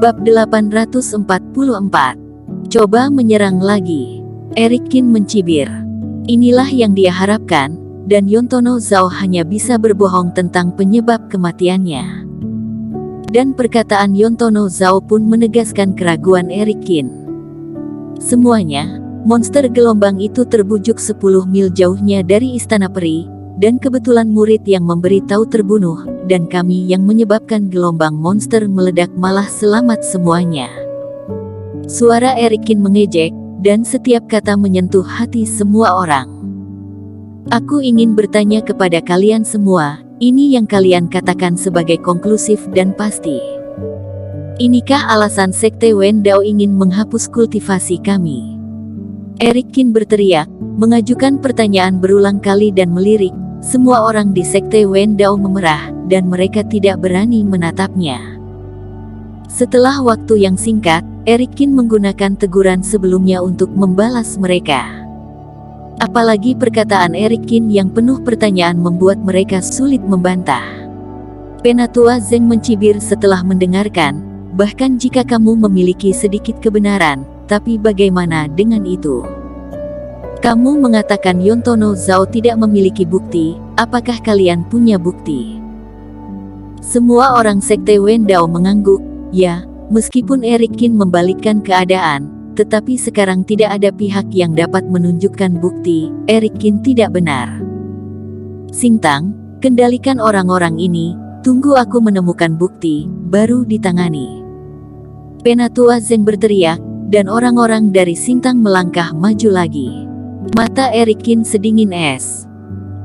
Bab 844. Coba menyerang lagi. Eric Kin mencibir. Inilah yang dia harapkan, dan Yontono Zhao hanya bisa berbohong tentang penyebab kematiannya. Dan perkataan Yontono Zhao pun menegaskan keraguan Eric Kin. Semuanya, monster gelombang itu terbujuk 10 mil jauhnya dari Istana Peri, dan kebetulan murid yang memberi tahu terbunuh, dan kami yang menyebabkan gelombang monster meledak malah selamat semuanya. Suara Eric Kin mengejek, dan setiap kata menyentuh hati semua orang. Aku ingin bertanya kepada kalian semua, ini yang kalian katakan sebagai konklusif dan pasti. Inikah alasan Sekte Wen Dao ingin menghapus kultivasi kami? Eric Kin berteriak, mengajukan pertanyaan berulang kali dan melirik. Semua orang di Sekte Wen Dao memerah, dan mereka tidak berani menatapnya. Setelah waktu yang singkat, Eric Kin menggunakan teguran sebelumnya untuk membalas mereka. Apalagi perkataan Eric Kin yang penuh pertanyaan membuat mereka sulit membantah. Penatua Zeng mencibir setelah mendengarkan, bahkan jika kamu memiliki sedikit kebenaran, tapi bagaimana dengan itu? Kamu mengatakan Yontono Zhao tidak memiliki bukti, apakah kalian punya bukti? Semua orang Sekte Wen Dao mengangguk, ya, meskipun Eric Kin membalikkan keadaan, tetapi sekarang tidak ada pihak yang dapat menunjukkan bukti, Eric Kin tidak benar. Singtang, kendalikan orang-orang ini, tunggu aku menemukan bukti, baru ditangani. Penatua Zeng berteriak, dan orang-orang dari Singtang melangkah maju lagi. Mata Eric Kin sedingin es.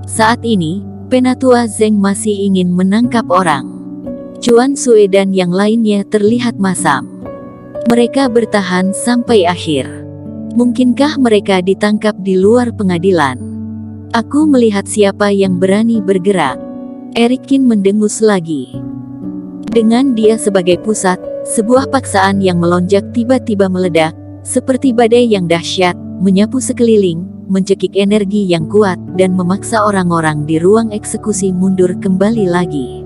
Saat ini, Penatua Zeng masih ingin menangkap orang. Chuan Sue dan yang lainnya terlihat masam. Mereka bertahan sampai akhir. Mungkinkah mereka ditangkap di luar pengadilan? Aku melihat siapa yang berani bergerak. Eric Kin mendengus lagi. Dengan dia sebagai pusat, sebuah paksaan yang melonjak tiba-tiba meledak, seperti badai yang dahsyat, menyapu sekeliling, mencekik energi yang kuat, dan memaksa orang-orang di ruang eksekusi mundur kembali lagi.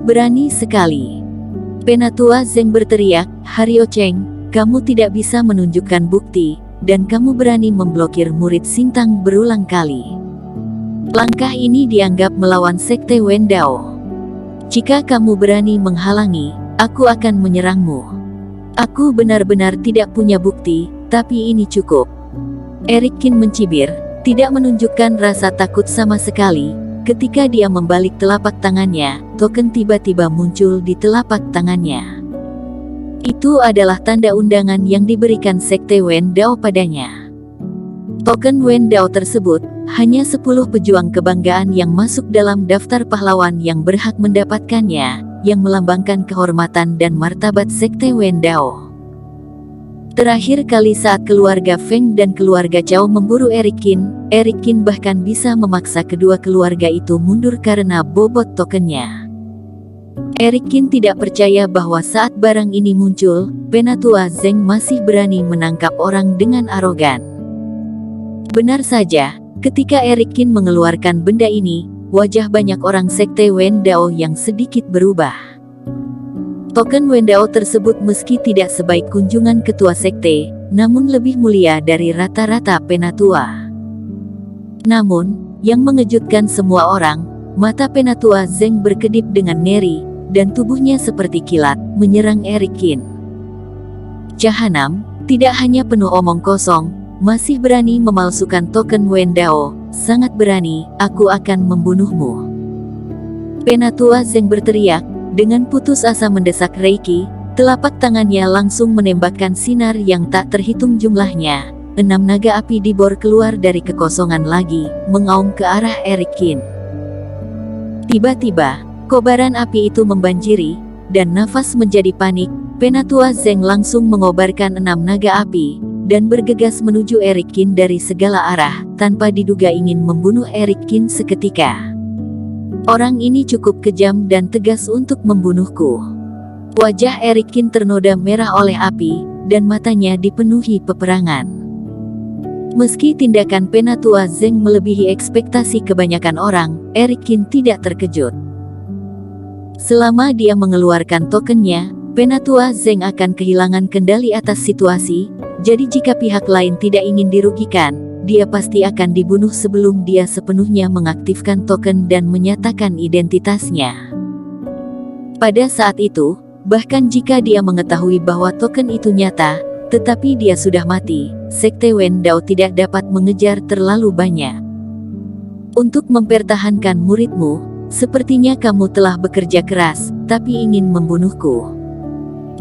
Berani sekali. Penatua Zeng berteriak, Hario Cheng, kamu tidak bisa menunjukkan bukti, dan kamu berani memblokir murid Singtang berulang kali. Langkah ini dianggap melawan Sekte Wen Dao. Jika kamu berani menghalangi, aku akan menyerangmu. Aku benar-benar tidak punya bukti, tapi ini cukup. Eric Kin mencibir, tidak menunjukkan rasa takut sama sekali. Ketika dia membalik telapak tangannya, token tiba-tiba muncul di telapak tangannya. Itu adalah tanda undangan yang diberikan Sekte Wen Dao padanya. Token Wen Dao tersebut, hanya 10 pejuang kebanggaan yang masuk dalam daftar pahlawan yang berhak mendapatkannya, yang melambangkan kehormatan dan martabat Sekte Wen Dao. Terakhir kali saat keluarga Feng dan keluarga Chao memburu Eric Kin bahkan bisa memaksa kedua keluarga itu mundur karena bobot tokennya. Eric Kin tidak percaya bahwa saat barang ini muncul, Penatua Zeng masih berani menangkap orang dengan arogan. Benar saja, ketika Eric Kin mengeluarkan benda ini, wajah banyak orang Sekte Wen Dao yang sedikit berubah. Token Wen Dao tersebut meski tidak sebaik kunjungan ketua sekte, namun lebih mulia dari rata-rata penatua. Namun, yang mengejutkan semua orang, mata Penatua Zeng berkedip dengan ngeri, dan tubuhnya seperti kilat, menyerang Eric Kin. Jahanam, tidak hanya penuh omong kosong, masih berani memalsukan token Wen Dao, sangat berani, aku akan membunuhmu. Penatua Zeng berteriak, dengan putus asa mendesak Reiki, telapak tangannya langsung menembakkan sinar yang tak terhitung jumlahnya. 6 naga api dibor keluar dari kekosongan lagi, mengaum ke arah Eric Kin. Tiba-tiba, kobaran api itu membanjiri, dan nafas menjadi panik. Penatua Zeng langsung mengobarkan 6 naga api, dan bergegas menuju Eric Kin dari segala arah, tanpa diduga ingin membunuh Eric Kin seketika. Orang ini cukup kejam dan tegas untuk membunuhku. Wajah Eric Kin ternoda merah oleh api, dan matanya dipenuhi peperangan. Meski tindakan Penatua Zeng melebihi ekspektasi kebanyakan orang, Eric Kin tidak terkejut. Selama dia mengeluarkan tokennya, Penatua Zeng akan kehilangan kendali atas situasi, jadi jika pihak lain tidak ingin dirugikan, dia pasti akan dibunuh sebelum dia sepenuhnya mengaktifkan token dan menyatakan identitasnya. Pada saat itu, bahkan jika dia mengetahui bahwa token itu nyata, tetapi dia sudah mati, Sekte Wen Dao tidak dapat mengejar terlalu banyak. Untuk mempertahankan muridmu, sepertinya kamu telah bekerja keras, tapi ingin membunuhku.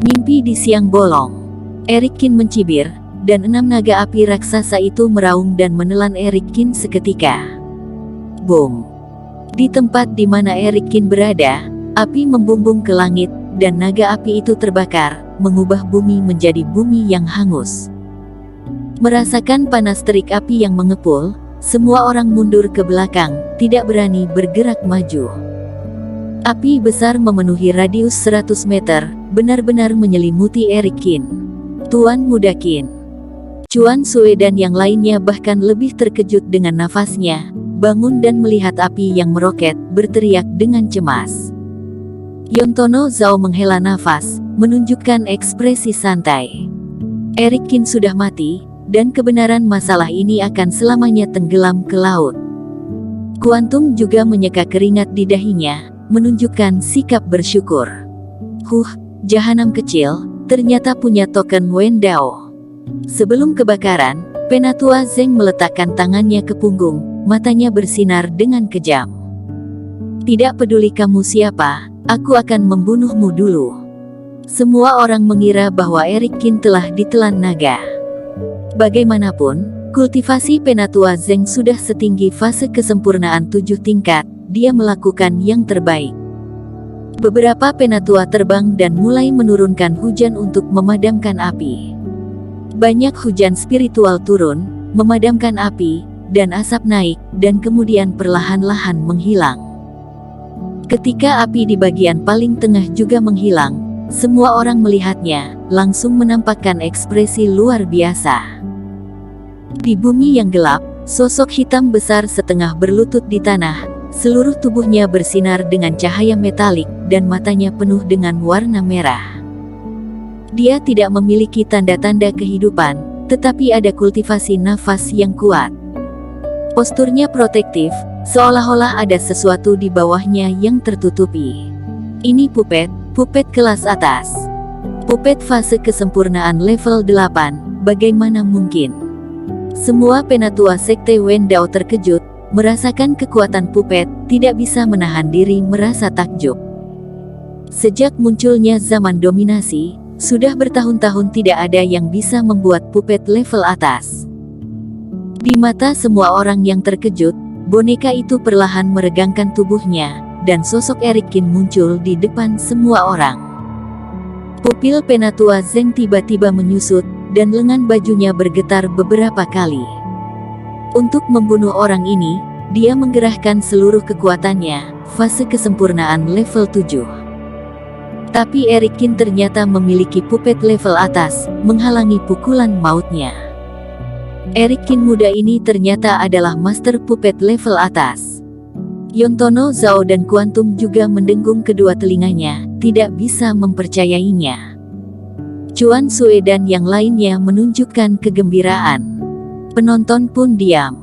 Mimpi di siang bolong. Eric Qin mencibir, dan 6 naga api raksasa itu meraung dan menelan Eric Qin seketika. Boom! Di tempat di mana Eric Qin berada, api membumbung ke langit, dan naga api itu terbakar, mengubah bumi menjadi bumi yang hangus. Merasakan panas terik api yang mengepul, semua orang mundur ke belakang, tidak berani bergerak maju. Api besar memenuhi radius 100 meter, benar-benar menyelimuti Eric Qin. Tuan Muda Qin, Chuan Sue dan yang lainnya bahkan lebih terkejut dengan nafasnya, bangun dan melihat api yang meroket, berteriak dengan cemas. Yontono Zhao menghela nafas, menunjukkan ekspresi santai. Eric Qin sudah mati, dan kebenaran masalah ini akan selamanya tenggelam ke laut. Kuantum juga menyeka keringat di dahinya, menunjukkan sikap bersyukur. Jahanam kecil, ternyata punya token Wen Dao. Sebelum kebakaran, Penatua Zeng meletakkan tangannya ke punggung, matanya bersinar dengan kejam. Tidak peduli kamu siapa, aku akan membunuhmu dulu. Semua orang mengira bahwa Eric Qin telah ditelan naga. Bagaimanapun, kultivasi Penatua Zeng sudah setinggi fase kesempurnaan 7 tingkat, dia melakukan yang terbaik. Beberapa penatua terbang dan mulai menurunkan hujan untuk memadamkan api. Banyak hujan spiritual turun, memadamkan api, dan asap naik, dan kemudian perlahan-lahan menghilang. Ketika api di bagian paling tengah juga menghilang, semua orang melihatnya, langsung menampakkan ekspresi luar biasa. Di bumi yang gelap, sosok hitam besar setengah berlutut di tanah, seluruh tubuhnya bersinar dengan cahaya metalik, dan matanya penuh dengan warna merah. Dia tidak memiliki tanda-tanda kehidupan, tetapi ada kultivasi nafas yang kuat. Posturnya protektif, seolah-olah ada sesuatu di bawahnya yang tertutupi. Ini pupet kelas atas. Pupet fase kesempurnaan level 8, bagaimana mungkin? Semua penatua Sekte Wen Dao terkejut, merasakan kekuatan pupet, tidak bisa menahan diri merasa takjub. Sejak munculnya zaman dominasi, sudah bertahun-tahun tidak ada yang bisa membuat pupet level atas. Di mata semua orang yang terkejut, boneka itu perlahan meregangkan tubuhnya, dan sosok Eric Qin muncul di depan semua orang. Pupil Penatua Zeng tiba-tiba menyusut, dan lengan bajunya bergetar beberapa kali. Untuk membunuh orang ini, dia menggerahkan seluruh kekuatannya, fase kesempurnaan level 7. Tapi Eric Qin ternyata memiliki pupet level atas, menghalangi pukulan mautnya. Eric Qin muda ini ternyata adalah master pupet level atas. Yontono Zhao dan Kuantum juga mendengung kedua telinganya, tidak bisa mempercayainya. Chuan Sue dan yang lainnya menunjukkan kegembiraan. Penonton pun diam.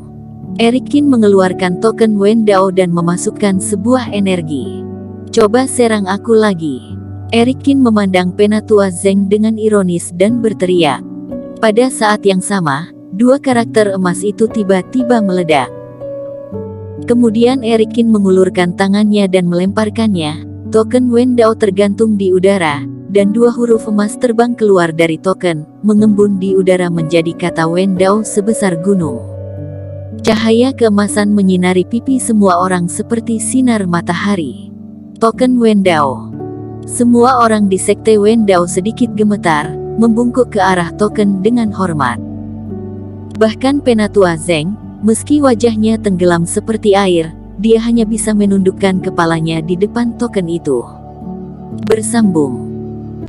Eric Qin mengeluarkan token Wen Dao dan memasukkan sebuah energi. Coba serang aku lagi. Eric Qin memandang Penatua Zeng dengan ironis dan berteriak. Pada saat yang sama, 2 karakter emas itu tiba-tiba meledak. Kemudian Eric Qin mengulurkan tangannya dan melemparkannya. Token Wen Dao tergantung di udara, dan 2 huruf emas terbang keluar dari token, mengembun di udara menjadi kata Wen Dao sebesar gunung. Cahaya keemasan menyinari pipi semua orang seperti sinar matahari. Token Wen Dao. Semua orang di Sekte Wen Dao sedikit gemetar, membungkuk ke arah token dengan hormat. Bahkan Penatua Zeng, meski wajahnya tenggelam seperti air, dia hanya bisa menundukkan kepalanya di depan token itu. Bersambung.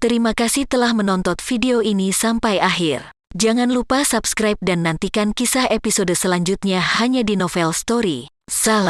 Terima kasih telah menonton video ini sampai akhir. Jangan lupa subscribe dan nantikan kisah episode selanjutnya hanya di Novel Story. Salam.